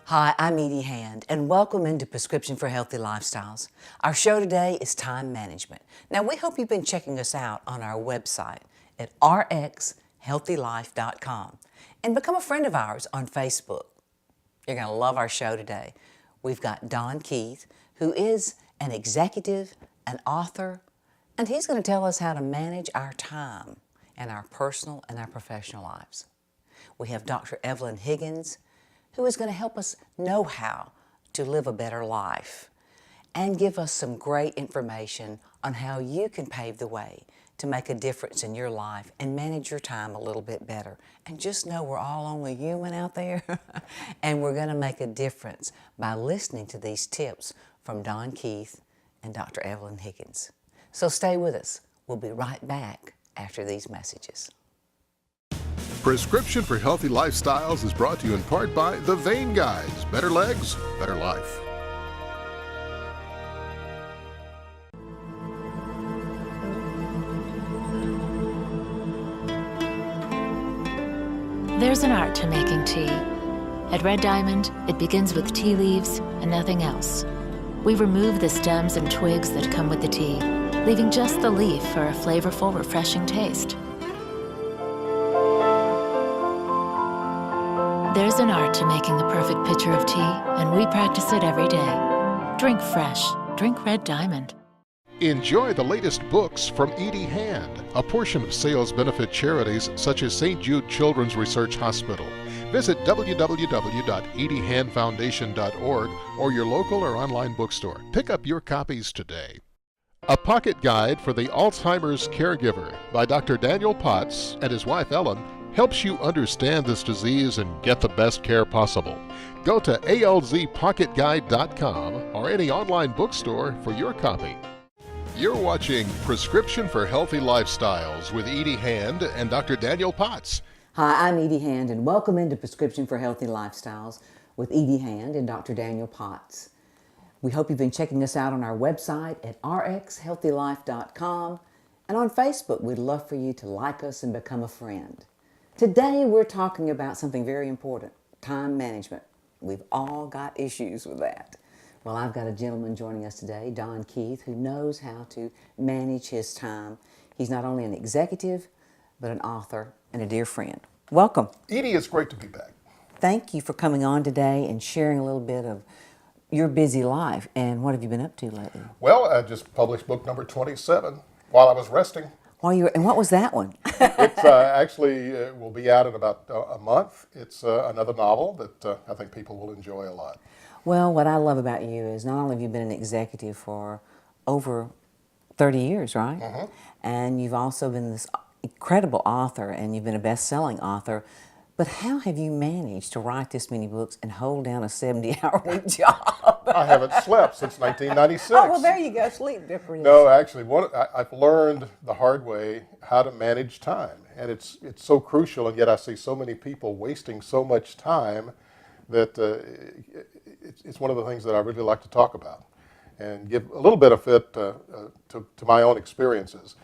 Hi, I'm Edie Hand, and welcome into Prescription for Healthy Lifestyles. Our show today is time management. Now, we hope you've been checking us out on our website at rxhealthylife.com and become a friend of ours on Facebook. You're going to love our show today. We've got Don Keith, who is an executive, an author, and he's going to tell us how to manage our time in our personal and our professional lives. We have Dr. Evelyn Higgins, who is going to help us know how to live a better life and give us some great information on how you can pave the way to make a difference in your life and manage your time a little bit better. And just know we're all only human out there and we're going to make a difference by listening to these tips from Don Keith and Dr. Evelyn Higgins. So stay with us. We'll be right back after these messages. Prescription for Healthy Lifestyles is brought to you in part by The Vein Guides. Better legs, better life. There's an art to making tea. At Red Diamond, it begins with tea leaves and nothing else. We remove the stems and twigs that come with the tea, leaving just the leaf for a flavorful, refreshing taste. There's an art to making the perfect pitcher of tea, and we practice it every day. Drink fresh. Drink Red Diamond. Enjoy the latest books from Edie Hand. A portion of sales benefit charities such as St. Jude Children's Research Hospital. Visit www.ediehandfoundation.org or your local or online bookstore. Pick up your copies today. A Pocket Guide for the Alzheimer's Caregiver by Dr. Daniel Potts and his wife Ellen helps you understand this disease and get the best care possible. Go to alzpocketguide.com or any online bookstore for your copy. You're watching Prescription for Healthy Lifestyles with Edie Hand and Dr. Daniel Potts. Hi, I'm Edie Hand, and welcome into Prescription for Healthy Lifestyles with Edie Hand and Dr. Daniel Potts. We hope you've been checking us out on our website at rxhealthylife.com, and on Facebook. We'd love for you to like us and become a friend. Today we're talking about something very important, time management. We've all got issues with that. Well, I've got a gentleman joining us today, Don Keith, who knows how to manage his time. He's not only an executive, but an author and a dear friend. Welcome. Edie, it's great to be back. Thank you for coming on today and sharing a little bit of your busy life. And what have you been up to lately? Well, I just published book number 27 while I was resting. And what was that one? It's actually will be out in about a month. It's another novel that I think people will enjoy a lot. Well, what I love about you is not only have you been an executive for over 30 years, right? Mm-hmm. And you've also been this incredible author, and you've been a best-selling author. But how have you managed to write this many books and hold down a 70-hour-week job? I haven't slept since 1996. Oh, well, there you go. Sleep difference. No, actually, I've learned the hard way how to manage time. And it's so crucial, and yet I see so many people wasting so much time that it's one of the things that I really like to talk about and give a little benefit to my own experiences.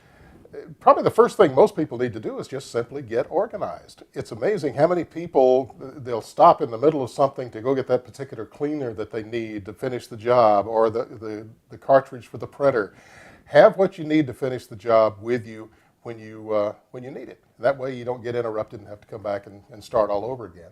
Probably the first thing most people need to do is just simply get organized. It's amazing how many people, they'll stop in the middle of something to go get that particular cleaner that they need to finish the job, or the cartridge for the printer. Have what you need to finish the job with you when you need it. That way you don't get interrupted and have to come back and start all over again.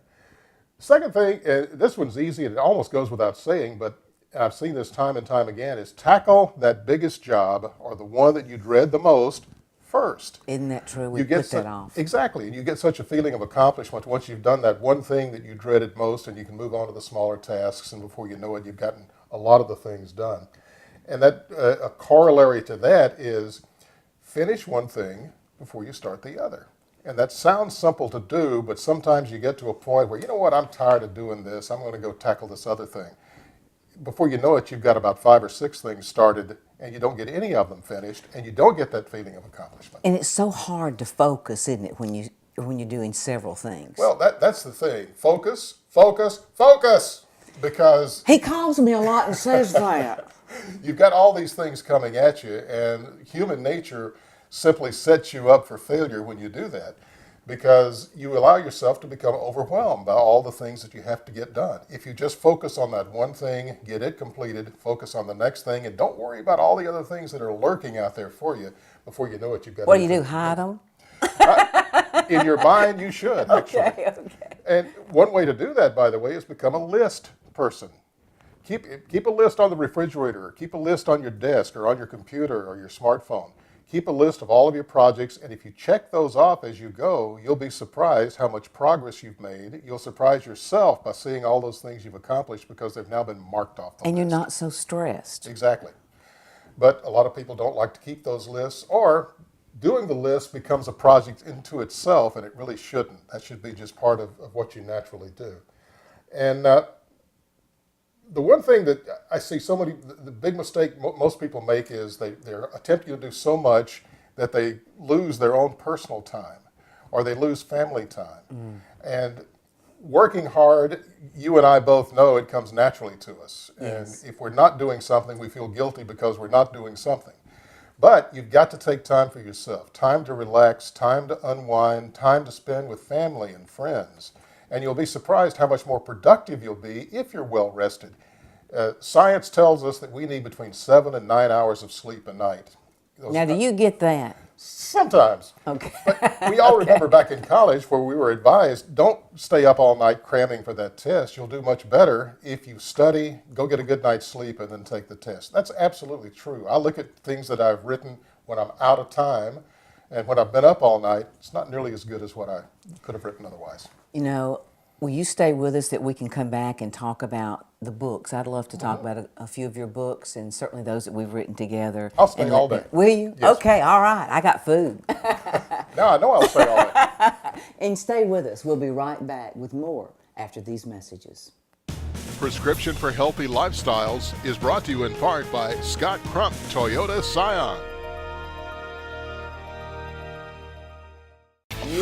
Second thing, this one's easy and it almost goes without saying, but I've seen this time and time again, is tackle that biggest job or the one that you dread the most first. Isn't that true? We put that off. Exactly. And you get such a feeling of accomplishment once you've done that one thing that you dreaded most, and you can move on to the smaller tasks, and before you know it, you've gotten a lot of the things done. And that a corollary to that is finish one thing before you start the other. And that sounds simple to do, but sometimes you get to a point where, you know what, I'm tired of doing this. I'm going to go tackle this other thing. Before you know it, you've got about 5 or 6 things started, and you don't get any of them finished, and you don't get that feeling of accomplishment. And it's so hard to focus, isn't it, when you're doing several things? Well, that's the thing. Focus, focus, focus. Because he calls me a lot and says that. You've got all these things coming at you, and human nature simply sets you up for failure when you do that. because you allow yourself to become overwhelmed by all the things that you have to get done. If you just focus on that one thing, get it completed, focus on the next thing, and don't worry about all the other things that are lurking out there for you, before you know it, you've got. What do you do, hide them? In your mind, you should, actually. Okay. And one way to do that, by the way, is become a list person. Keep a list on the refrigerator, or keep a list on your desk, or on your computer, or your smartphone. Keep a list of all of your projects, and if you check those off as you go, you'll be surprised how much progress you've made. You'll surprise yourself by seeing all those things you've accomplished because they've now been marked off the list. And you're not so stressed. Exactly. But a lot of people don't like to keep those lists, or doing the list becomes a project into itself, and it really shouldn't. That should be just part of what you naturally do. And the one thing that I see the big mistake most people make is they're attempting to do so much that they lose their own personal time, or they lose family time. And working hard, you and I both know it comes naturally to us. Yes. And if we're not doing something, we feel guilty because we're not doing something. But you've got to take time for yourself, time to relax, time to unwind, time to spend with family and friends. And you'll be surprised how much more productive you'll be if you're well rested. Science tells us that we need between 7 and 9 hours of sleep a night. Now, do you get that? Sometimes. Okay. But we all remember back in college where we were advised, don't stay up all night cramming for that test. You'll do much better if you study, go get a good night's sleep, and then take the test. That's absolutely true. I look at things that I've written when I'm out of time, and when I've been up all night, it's not nearly as good as what I could have written otherwise. You know, will you stay with us that we can come back and talk about the books? I'd love to talk about a few of your books, and certainly those that we've written together. I'll stay all day. Will you? Yes. Okay, all right. I got food. Now I know I'll stay all day. And stay with us. We'll be right back with more after these messages. Prescription for Healthy Lifestyles is brought to you in part by Scott Crump Toyota Scion.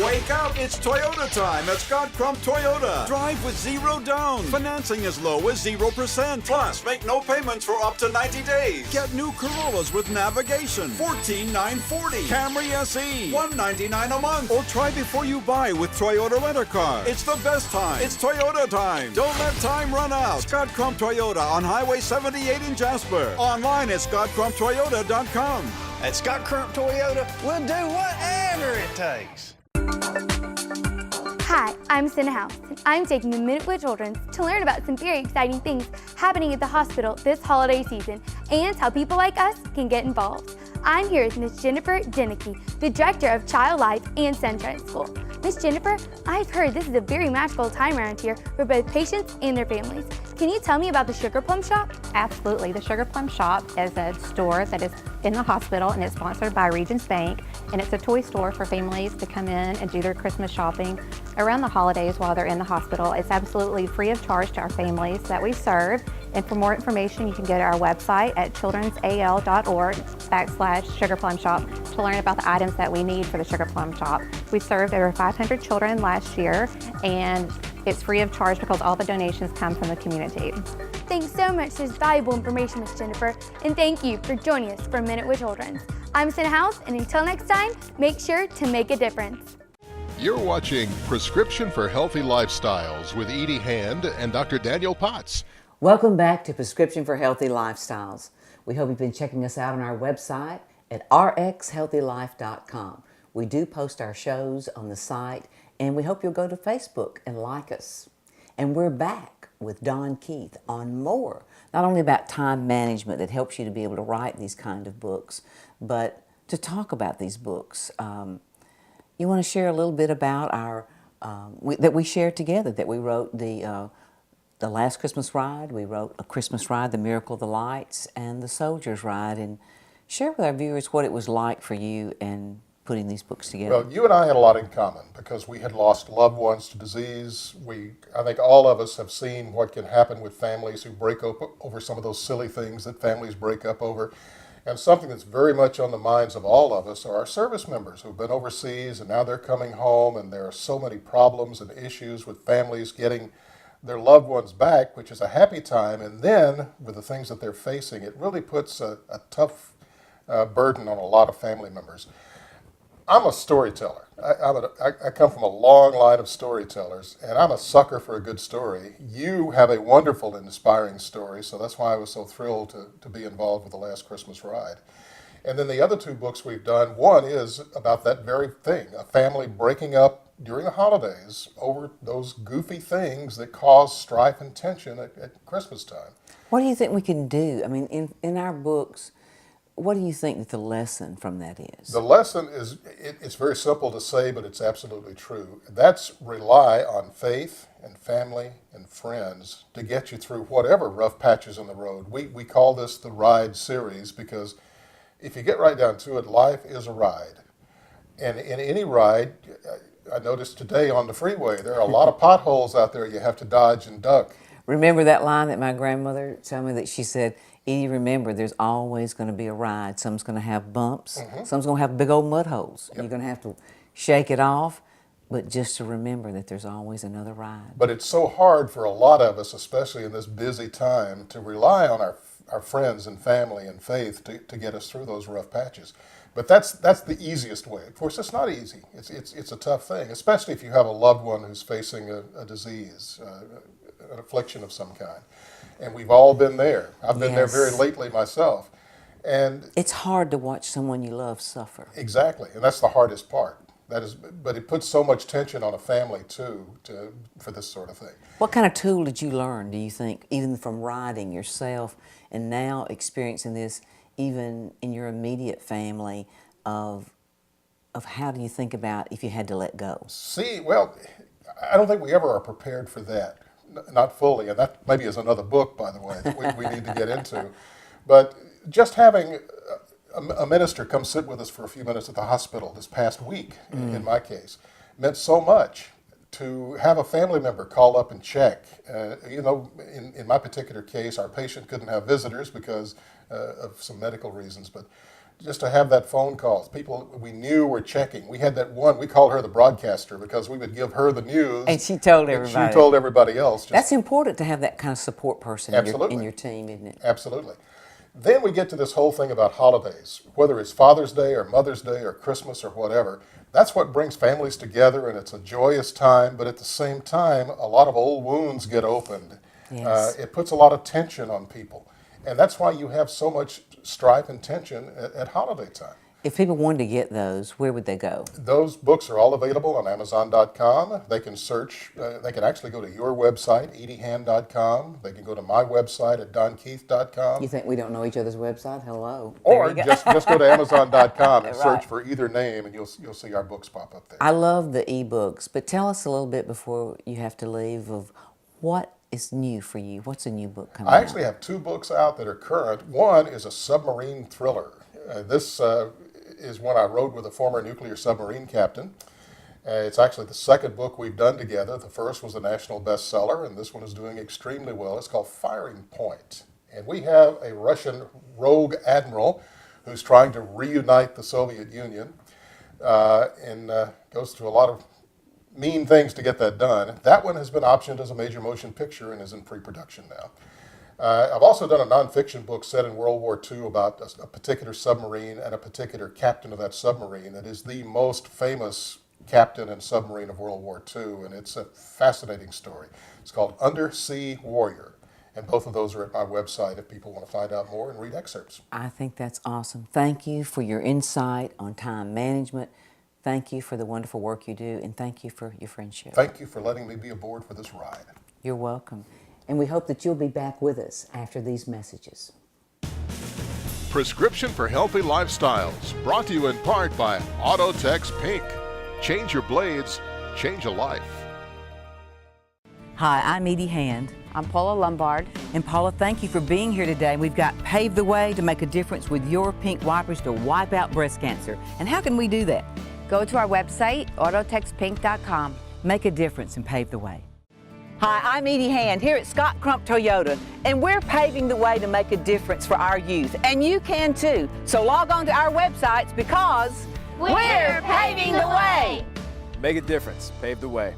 Wake up! It's Toyota time at Scott Crump Toyota. Drive with zero down. Financing as low as 0%. Plus, make no payments for up to 90 days. Get new Corollas with navigation. $14,940. Camry SE. $199 a month. Or try before you buy with Toyota Rent-A-Car. It's the best time. It's Toyota time. Don't let time run out. Scott Crump Toyota on Highway 78 in Jasper. Online at scottcrumptoyota.com. At Scott Crump Toyota, we'll do whatever it takes. Hi, I'm Cinna House, and I'm taking the Minute with Children to learn about some very exciting things happening at the hospital this holiday season and how people like us can get involved. I'm here with Miss Jennifer Denicky, the Director of Child Life and Sunshine School. Miss Jennifer, I've heard this is a very magical time around here for both patients and their families. Can you tell me about the Sugar Plum Shop? Absolutely. The Sugar Plum Shop is a store that is in the hospital, and it's sponsored by Regions Bank, and it's a toy store for families to come in and do their Christmas shopping around the holidays while they're in the hospital. It's absolutely free of charge to our families that we serve. And for more information, you can go to our website at childrensal.org/Sugar Plum Shop to learn about the items that we need for the Sugar Plum Shop. We served over 500 children last year, and it's free of charge because all the donations come from the community. Thanks so much for this valuable information, Miss Jennifer, and thank you for joining us for a Minute with Children. I'm Cinna House, and until next time, make sure to make a difference. You're watching Prescription for Healthy Lifestyles with Edie Hand and Dr. Daniel Potts. Welcome back to Prescription for Healthy Lifestyles. We hope you've been checking us out on our website at rxhealthylife.com. We do post our shows on the site, and we hope you'll go to Facebook and like us. And we're back with Don Keith on more, not only about time management that helps you to be able to write these kind of books, but to talk about these books. You want to share a little bit about our that we shared together, that we wrote the Last Christmas Ride, we wrote A Christmas Ride, The Miracle of the Lights, and The Soldier's Ride, and share with our viewers what it was like for you in putting these books together. Well, you and I had a lot in common because we had lost loved ones to disease. I think all of us have seen what can happen with families who break up over some of those silly things that families break up over. And something that's very much on the minds of all of us are our service members who've been overseas and now they're coming home, and there are so many problems and issues with families getting their loved ones back, which is a happy time. And then with the things that they're facing, it really puts a tough burden on a lot of family members. I'm a storyteller. I come from a long line of storytellers, and I'm a sucker for a good story. You have a wonderful and inspiring story, so that's why I was so thrilled to be involved with the Last Christmas Ride. And then the other two books we've done, one is about that very thing, a family breaking up during the holidays over those goofy things that cause strife and tension at Christmas time. What do you think we can do? I mean, in our books, what do you think that the lesson from that is? The lesson is, it's very simple to say, but it's absolutely true. That's rely on faith and family and friends to get you through whatever rough patches in the road. We call this the Ride series because if you get right down to it, life is a ride. And in any ride, I noticed today on the freeway, there are a lot of potholes out there you have to dodge and duck. Remember that line that my grandmother told me that she said, Edie, remember, there's always going to be a ride. Some's going to have bumps. Some's going to have big old mud holes. Yep. You're going to have to shake it off, but just to remember that there's always another ride. But it's so hard for a lot of us, especially in this busy time, to rely on our friends and family and faith to get us through those rough patches. But that's the easiest way. Of course, it's not easy. It's a tough thing, especially if you have a loved one who's facing a disease, an affliction of some kind. And we've all been there. I've been there very lately myself. And it's hard to watch someone you love suffer. Exactly, and that's the hardest part. But it puts so much tension on a family too, for this sort of thing. What kind of tool did you learn, do you think, even from riding yourself and now experiencing this even in your immediate family of how do you think about if you had to let go? See, well, I don't think we ever are prepared for that. Not fully, and that maybe is another book, by the way, that we need to get into. But just having a minister come sit with us for a few minutes at the hospital this past week, in my case, meant so much. To have a family member call up and check. In my particular case, our patient couldn't have visitors because of some medical reasons, but just to have that phone call, people we knew were checking. We had that one, we called her the broadcaster because we would give her the news. And she told everybody. And she told everybody else. That's important to have that kind of support person in your team, isn't it? Absolutely. Then we get to this whole thing about holidays, whether it's Father's Day or Mother's Day or Christmas or whatever. That's what brings families together, and it's a joyous time, but at the same time, a lot of old wounds get opened. Yes. It puts a lot of tension on people. And that's why you have so much strife and tension at holiday time. If people wanted to get those, where would they go? Those books are all available on Amazon.com. They can search, they can actually go to your website, EdieHand.com. They can go to my website at DonKeith.com. You think we don't know each other's website? Hello. Or just go to Amazon.com and search for either name, and you'll see our books pop up there. I love the ebooks, but tell us a little bit before you have to leave of what is new for you. What's a new book coming out? I actually have two books out that are current. One is a submarine thriller. This is one I wrote with a former nuclear submarine captain. It's actually the second book we've done together. The first was a national bestseller, and this one is doing extremely well. It's called Firing Point. And we have a Russian rogue admiral who's trying to reunite the Soviet Union and goes through a lot of mean things to get that done. That one has been optioned as a major motion picture and is in pre-production now. I've also done a nonfiction book set in World War II about a particular submarine and a particular captain of that submarine that is the most famous captain and submarine of World War II, and it's a fascinating story. It's called Undersea Warrior, and both of those are at my website if people want to find out more and read excerpts. I think that's awesome. Thank you for your insight on time management. Thank you for the wonderful work you do, and thank you for your friendship. Thank you for letting me be aboard for this ride. You're welcome. And we hope that you'll be back with us after these messages. Prescription for Healthy Lifestyles, brought to you in part by Autotex Pink. Change your blades, change a life. Hi, I'm Edie Hand. I'm Paula Lombard. And Paula, thank you for being here today. We've got Pave the Way to make a difference with your pink wipers to wipe out breast cancer. And how can we do that? Go to our website, autotexpink.com. Make a difference and pave the way. Hi, I'm Edie Hand here at Scott Crump Toyota, and we're paving the way to make a difference for our youth. And you can too. So log on to our websites because we're paving the way. Make a difference. Pave the way.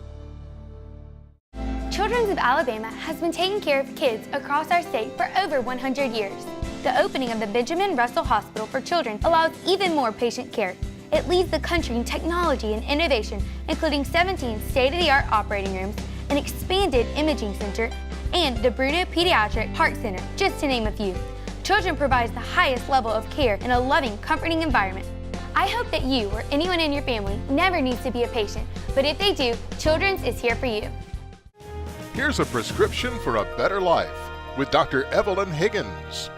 Children's of Alabama has been taking care of kids across our state for over 100 years. The opening of the Benjamin Russell Hospital for Children allows even more patient care. It leads the country in technology and innovation, including 17 state-of-the-art operating rooms, an expanded imaging center, and the Bruno Pediatric Heart Center, just to name a few. Children provides the highest level of care in a loving, comforting environment. I hope that you or anyone in your family never needs to be a patient, but if they do, Children's is here for you. Here's a prescription for a better life with Dr. Evelyn Higgins.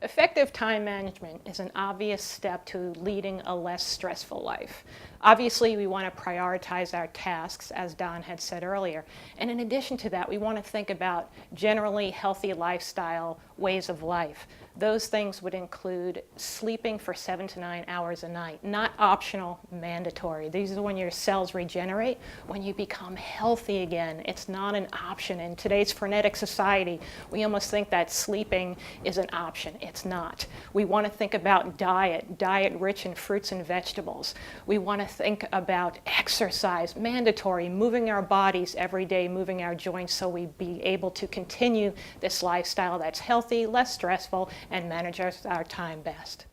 Effective time management is an obvious step to leading a less stressful life. Obviously, we want to prioritize our tasks, as Don had said earlier. And in addition to that, we want to think about generally healthy lifestyle ways of life. Those things would include sleeping for 7 to 9 hours a night, not optional, mandatory. These are when your cells regenerate, when you become healthy again. It's not an option. In today's frenetic society, we almost think that sleeping is an option. It's not. We want to think about diet rich in fruits and vegetables. We want to think about exercise, mandatory, moving our bodies every day, moving our joints so we be able to continue this lifestyle that's healthy, less stressful, and manage our time best.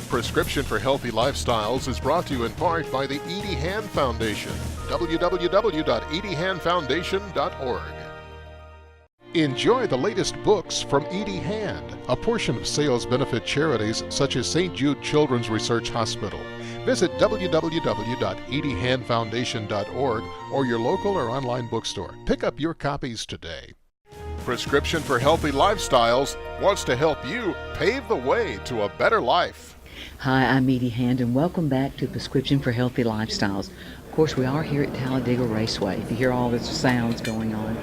Prescription for Healthy Lifestyles is brought to you in part by the Edie Hand Foundation, www.ediehandfoundation.org. Enjoy the latest books from Edie Hand. A portion of sales benefit charities such as St. Jude Children's Research Hospital. Visit www.ediehandfoundation.org or your local or online bookstore. Pick up your copies today. Prescription for Healthy Lifestyles wants to help you pave the way to a better life. Hi, I'm Edie Hand, and welcome back to Prescription for Healthy Lifestyles. Of course, we are here at Talladega Raceway. If you hear all the sounds going on.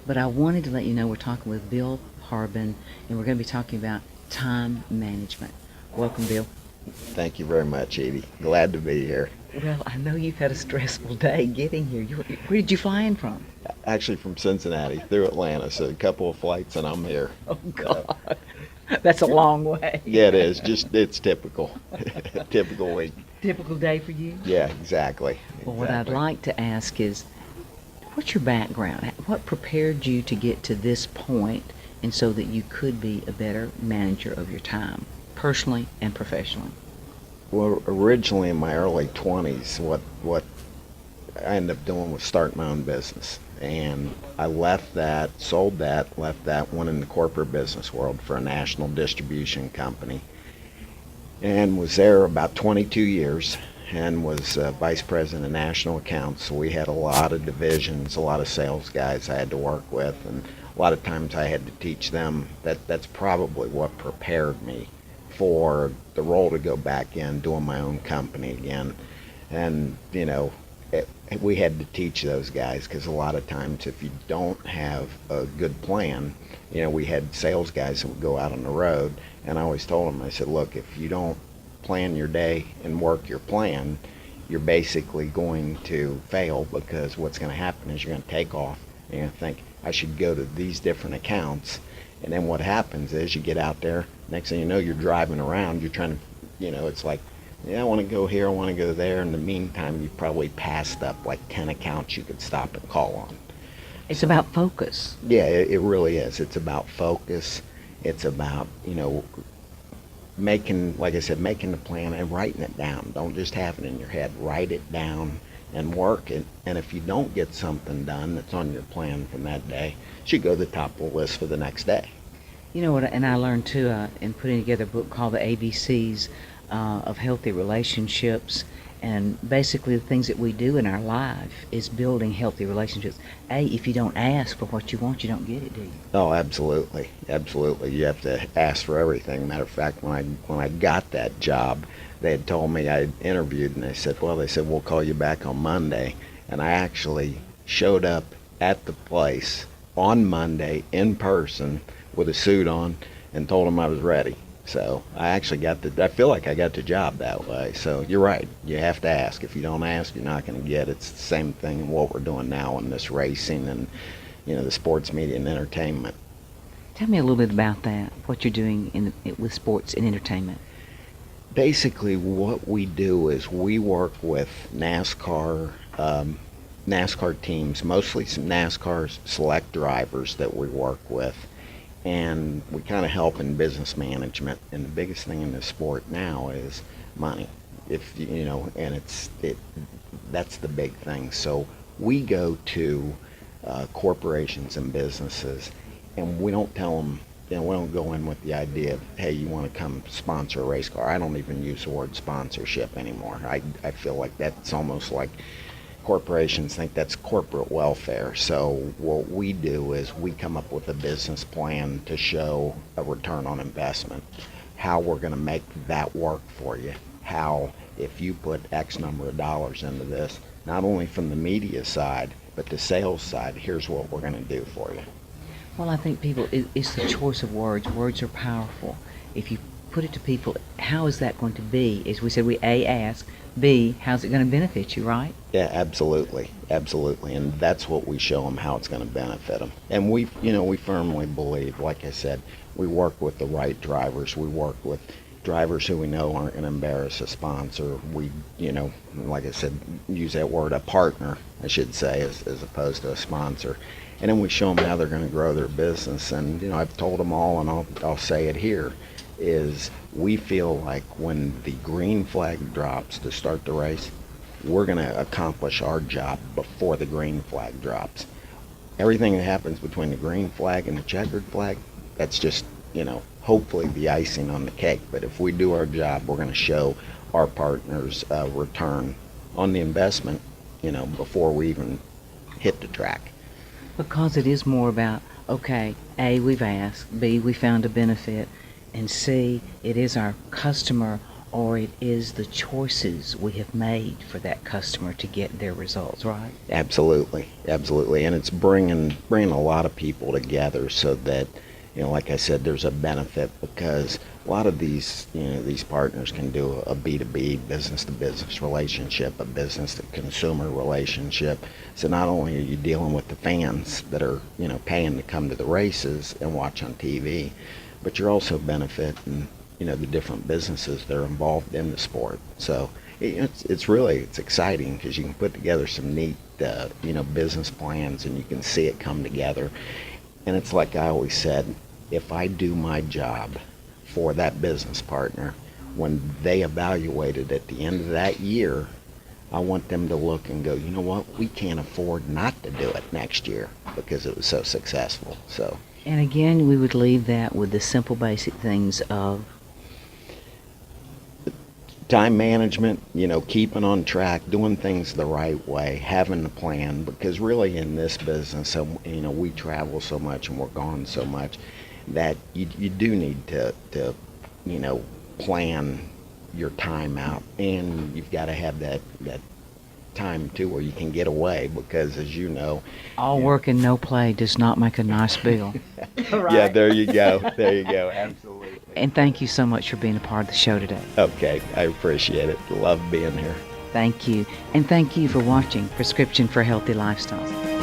But I wanted to let you know we're talking with Bill Harbin, and we're going to be talking about time management. Welcome, Bill. Thank you very much, Edie. Glad to be here. Well, I know you've had a stressful day getting here. Where did you fly in from? Actually from Cincinnati through Atlanta, so a couple of flights and I'm here. Oh, God. That's a long way. Yeah, it is. It's typical. Typical week. Typical day for you? Yeah, exactly. Well, what I'd like to ask is, what's your background? What prepared you to get to this point and so that you could be a better manager of your time, personally and professionally? Well, originally in my early 20s, what I ended up doing was start my own business. And I left that, sold that, left that, went in the corporate business world for a national distribution company. And was there about 22 years and was vice president of national accounts. So we had a lot of divisions, a lot of sales guys I had to work with, and a lot of times I had to teach them. That's probably what prepared me for the role to go back in, doing my own company again. And, you know, we had to teach those guys because a lot of times if you don't have a good plan, you know, we had sales guys that would go out on the road, and I always told them, I said, look, if you don't plan your day and work your plan, you're basically going to fail, because what's going to happen is you're going to take off and you're going to think, I should go to these different accounts. And then what happens is you get out there, next thing you know, you're driving around, you're trying to, you know, it's like, yeah, I want to go here, I want to go there. In the meantime, you've probably passed up like 10 accounts you could stop and call on. It's about focus. Yeah, it really is. It's about focus. It's about, you know, making, like I said, making the plan and writing it down. Don't just have it in your head. Write it down and work it. And if you don't get something done that's on your plan from that day, it should go to the top of the list for the next day. You know what, and I learned too in putting together a book called The ABCs of Healthy Relationships, and basically the things that we do in our life is building healthy relationships. If you don't ask for what you want, you don't get it, do you? Oh, absolutely, absolutely. You have to ask for everything. Matter of fact, when I got that job, they had told me, I interviewed, and they said, we'll call you back on Monday. And I actually showed up at the place on Monday in person with a suit on and told them I was ready. So I actually I feel like I got the job that way. So you're right, you have to ask. If you don't ask, you're not going to get it. It's the same thing in what we're doing now in this racing and, you know, the sports media and entertainment. Tell me a little bit about that, what you're doing with sports and entertainment. Basically what we do is we work with NASCAR teams, mostly some NASCAR select drivers that we work with. And we kind of help in business management. And the biggest thing in the sport now is money. if you know, and that's the big thing. So we go to corporations and businesses, and we don't tell them, you know, we don't go in with the idea of, hey, you want to come sponsor a race car. I don't even use the word sponsorship anymore. I feel like that's almost like corporations think that's corporate welfare. So what we do is we come up with a business plan to show a return on investment, how we're going to make that work for you, how if you put X number of dollars into this, not only from the media side, but the sales side, here's what we're going to do for you. Well, I think people, it's the choice of words. Words are powerful. If you put it to people, how is that going to be? As we said, we A, ask, B, how's it going to benefit you, right? Yeah, absolutely, absolutely, and that's what we show them, how it's going to benefit them. And we firmly believe, like I said, we work with the right drivers. We work with drivers who we know aren't going to embarrass a sponsor. We, like I said, use that word, a partner, I should say, as opposed to a sponsor. And then we show them how they're going to grow their business. And, I've told them all, and I'll say it here, is we feel like when the green flag drops to start the race, we're going to accomplish our job before the green flag drops. Everything that happens between the green flag and the checkered flag, that's just, hopefully the icing on the cake. But if we do our job, we're going to show our partners a return on the investment, before we even hit the track. Because it is more about, okay, A, we've asked, B, we found a benefit, and C, it is our customer, or it is the choices we have made for that customer to get their results, right? Absolutely, absolutely. And it's bringing a lot of people together so that, like I said, there's a benefit, because a lot of these partners can do a B2B, business-to-business relationship, a business-to-consumer relationship. So not only are you dealing with the fans that are, paying to come to the races and watch on TV, but you're also benefiting, the different businesses that are involved in the sport. So it's exciting, because you can put together some neat, business plans, and you can see it come together. And it's like I always said, if I do my job for that business partner, when they evaluate it at the end of that year, I want them to look and go, you know what, we can't afford not to do it next year because it was so successful. So. And again, we would leave that with the simple basic things of time management, keeping on track, doing things the right way, having a plan, because really in this business, we travel so much and we're gone so much that you do need to plan your time out, and you've got to have that time too where you can get away, because as you know, all work and no play does not make a nice bill. Right. Yeah, there you go, absolutely. And thank you so much for being a part of the show today. Okay, I appreciate it. Love being here. Thank you. And thank you for watching Prescription for Healthy Lifestyles.